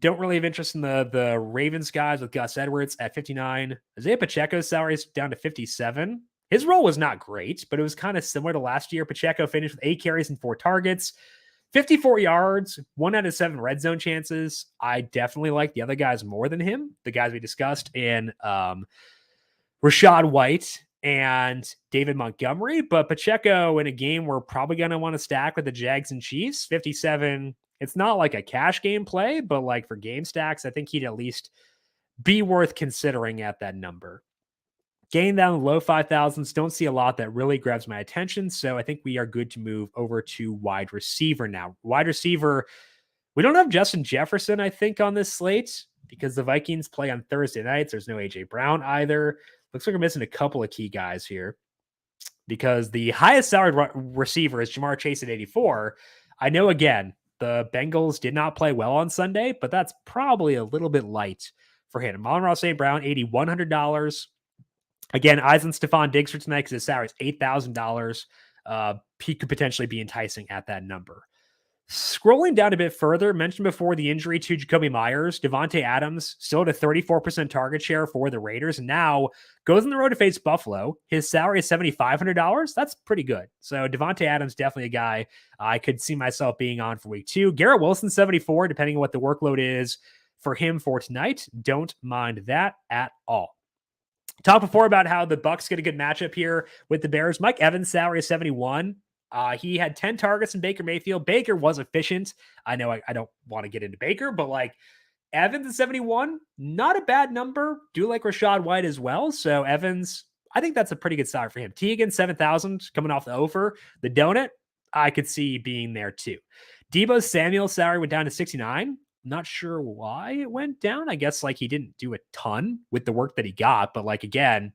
A: Don't really have interest in the Ravens guys with Gus Edwards at 59. Isaiah Pacheco's salary is down to 57. His role was not great, but it was kind of similar to last year. Pacheco finished with 8 carries and 4 targets, 54 yards, 1 out of 7 red zone chances. I definitely like the other guys more than him, the guys we discussed in Rachaad White and David Montgomery. But Pacheco in a game we're probably going to want to stack with the Jags and Chiefs, 57. It's not like a cash game play, but like for game stacks, I think he'd at least be worth considering at that number. Getting down low 5,000s, don't see a lot that really grabs my attention. So I think we are good to move over to wide receiver now. Wide receiver, we don't have Justin Jefferson, I think, on this slate because the Vikings play on Thursday nights. There's no A.J. Brown either. Looks like we're missing a couple of key guys here because the highest salaried receiver is Jamar Chase at 84. I know, again, the Bengals did not play well on Sunday, but that's probably a little bit light for him. Amon-Ra St. Brown, $8,100. Again, eyes on Stephon Diggs for tonight because his salary is $8,000. He could potentially be enticing at that number. Scrolling down a bit further, mentioned before the injury to Jacoby Myers, Devontae Adams still at a 34% target share for the Raiders, and now goes on the road to face Buffalo. His salary is $7,500. That's pretty good. So Devontae Adams, definitely a guy I could see myself being on for week 2. Garrett Wilson, 74, depending on what the workload is for him for tonight. Don't mind that at all. Talked before about how the Bucs get a good matchup here with the Bears. Mike Evans' salary is 71. He had 10 targets in Baker Mayfield. Baker was efficient. I know I don't want to get into Baker, but like Evans at 71, not a bad number. Do like Rachaad White as well. So Evans, I think that's a pretty good salary for him. Teagan, 7,000 coming off the offer. The donut, I could see being there too. Deebo Samuel's salary went down to 69. Not sure why it went down. I guess like he didn't do a ton with the work that he got, but like again,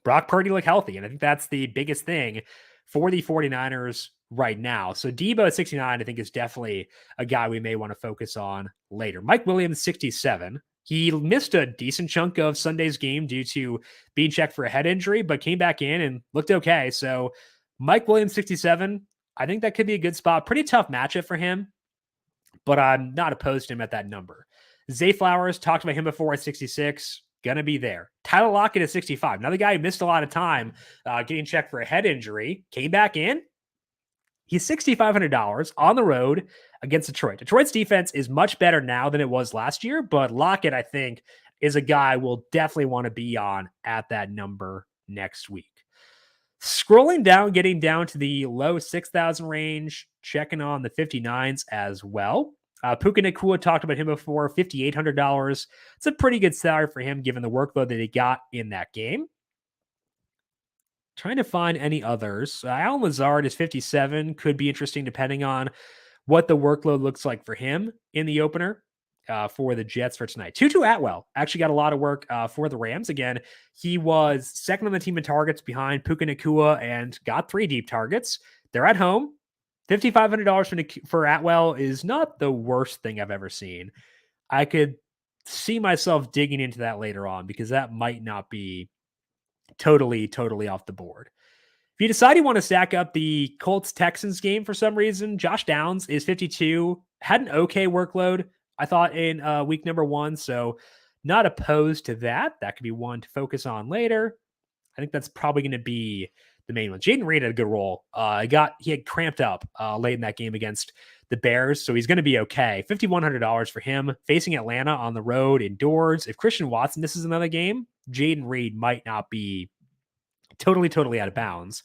A: Brock Purdy looked healthy. And I think that's the biggest thing for the 49ers right now. So Deebo at 69, I think is definitely a guy we may want to focus on later. Mike Williams, 67. He missed a decent chunk of Sunday's game due to being checked for a head injury, but came back in and looked okay. So Mike Williams, 67. I think that could be a good spot. Pretty tough matchup for him, but I'm not opposed to him at that number. Zay Flowers, talked about him before at 66. Gonna be there. Tyler Lockett at 65. Another guy who missed a lot of time getting checked for a head injury. Came back in. He's $6,500 on the road against Detroit. Detroit's defense is much better now than it was last year, but Lockett, I think, is a guy we'll definitely want to be on at that number next week. Scrolling down, getting down to the low 6,000 range, checking on the 59s as well. Puka Nacua, talked about him before, $5,800. It's a pretty good salary for him given the workload that he got in that game. Trying to find any others. Allen Lazard is 57. Could be interesting depending on what the workload looks like for him in the opener for the Jets for tonight. Tutu Atwell actually got a lot of work for the Rams. Again, he was second on the team in targets behind Puka Nacua and got 3 deep targets. They're at home. $5,500 for Atwell is not the worst thing I've ever seen. I could see myself digging into that later on because that might not be totally off the board. If you decide you want to stack up the Colts-Texans game for some reason, Josh Downs is 52. Had an okay workload, I thought, in week number 1, so not opposed to that. That could be one to focus on later. I think that's probably going to be the main one. Jaden Reed had a good role. He had cramped up late in that game against the Bears, so he's going to be okay. $5,100 for him facing Atlanta on the road indoors. If Christian Watson misses another game, Jaden Reed might not be totally out of bounds.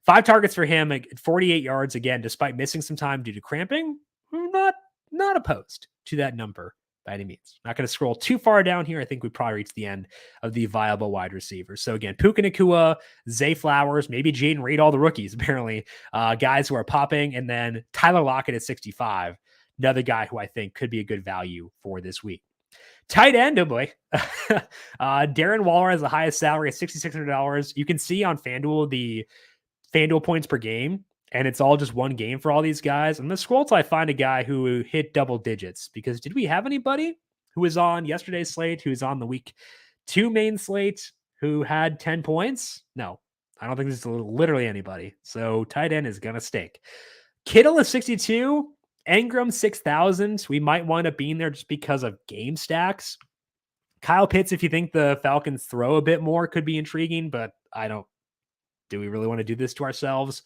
A: 5 targets for him at 48 yards again, despite missing some time due to cramping. Not opposed to that number by any means. Not going to scroll too far down here. I think we probably reached the end of the viable wide receivers. So again, Puka Nacua, Zay Flowers, maybe Jaden Reed, all the rookies apparently, guys who are popping, and then Tyler Lockett at 65, another guy who I think could be a good value for this week. Tight end, oh boy. Darren Waller has the highest salary at $6,600. You can see on FanDuel the FanDuel points per game, and it's all just one game for all these guys. I'm going to scroll till I find a guy who hit double digits, because did we have anybody who was on yesterday's slate, who's on the week 2 main slate, who had 10 points? No, I don't think there's literally anybody. So tight end is going to stink. Kittle is 62. Engram 6,000. We might wind up being there just because of game stacks. Kyle Pitts, if you think the Falcons throw a bit more, could be intriguing, but I don't. Do we really want to do this to ourselves?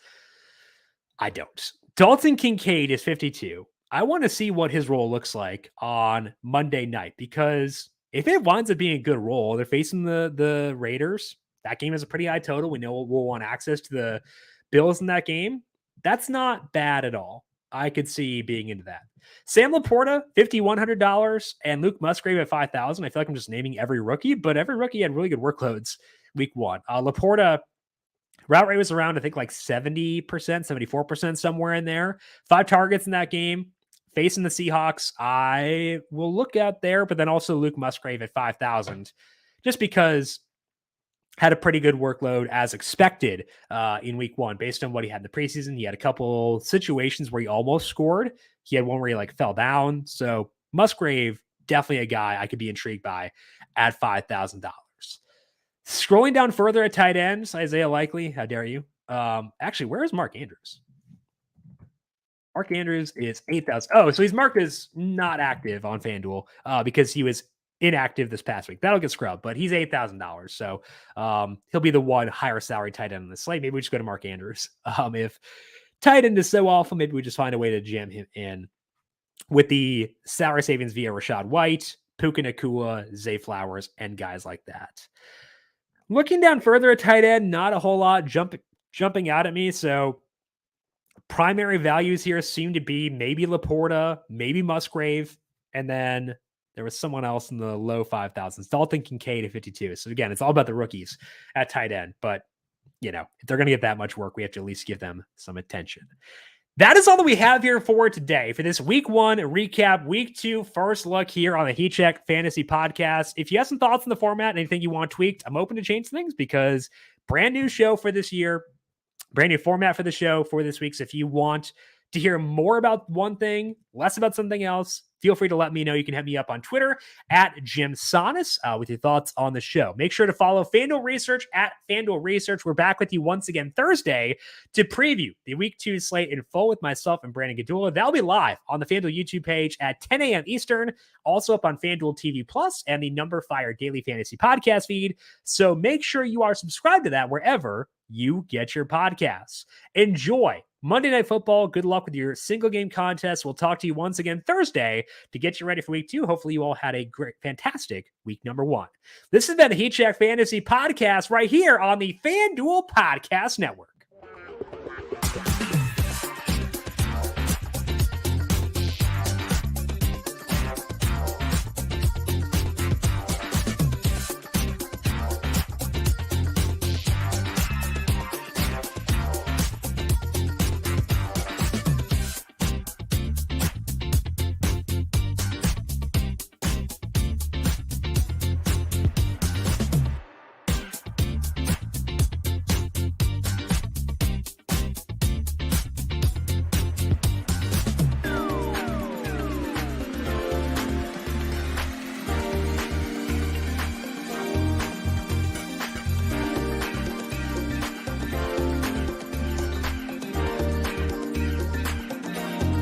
A: I don't. Dalton Kincaid is 52. I want to see what his role looks like on Monday night, because if it winds up being a good role, they're facing the Raiders. That game has a pretty high total. We know we'll want access to the Bills in that game. That's not bad at all. I could see being into that. Sam Laporta, $5,100, and Luke Musgrave at $5,000. I feel like I'm just naming every rookie, but every rookie had really good workloads week 1. Laporta, route rate was around, I think, like 70%, 74%, somewhere in there. 5 targets in that game. Facing the Seahawks, I will look out there, but then also Luke Musgrave at 5,000, just because had a pretty good workload as expected in week 1 based on what he had in the preseason. He had a couple situations where he almost scored. He had one where he fell down. So Musgrave, definitely a guy I could be intrigued by at $5,000. Scrolling down further at tight ends, Isaiah Likely, how dare you? Actually, where is Mark Andrews? Mark Andrews is 8,000. Oh, so he's marked as not active on FanDuel because he was inactive this past week. That'll get scrubbed, but he's $8,000. So he'll be the one higher salary tight end on the slate. Maybe we just go to Mark Andrews. If tight end is so awful, maybe we just find a way to jam him in with the salary savings via Rachaad White, Puka Nacua, Zay Flowers, and guys like that. Looking down further at tight end, not a whole lot jumping out at me. So primary values here seem to be maybe Laporta, maybe Musgrave, and then there was someone else in the low 5,000s. Dalton Kincaid at 52. So again, it's all about the rookies at tight end. But, if they're going to get that much work, we have to at least give them some attention. That is all that we have here for today for this week 1 recap, week 2 first look here on the Heat Check Fantasy Podcast. If you have some thoughts on the format, anything you want tweaked, I'm open to change things, because brand new show for this year, brand new format for the show for this week. So if you want to hear more about one thing, less about something else, feel free to let me know. You can hit me up on Twitter at Jim Sonis with your thoughts on the show. Make sure to follow FanDuel Research at FanDuel Research. We're back with you once again Thursday to preview the week 2 slate in full with myself and Brandon Gadula. That'll be live on the FanDuel YouTube page at 10 a.m. Eastern, also up on FanDuel TV Plus and the numberFire Daily Fantasy Podcast feed. So make sure you are subscribed to that wherever you get your podcasts. Enjoy Monday Night Football. Good luck with your single game contest. We'll talk to you once again Thursday to get you ready for week 2. Hopefully you all had a great, fantastic week number 1. This has been the Heat Check Fantasy Podcast right here on the FanDuel Podcast Network.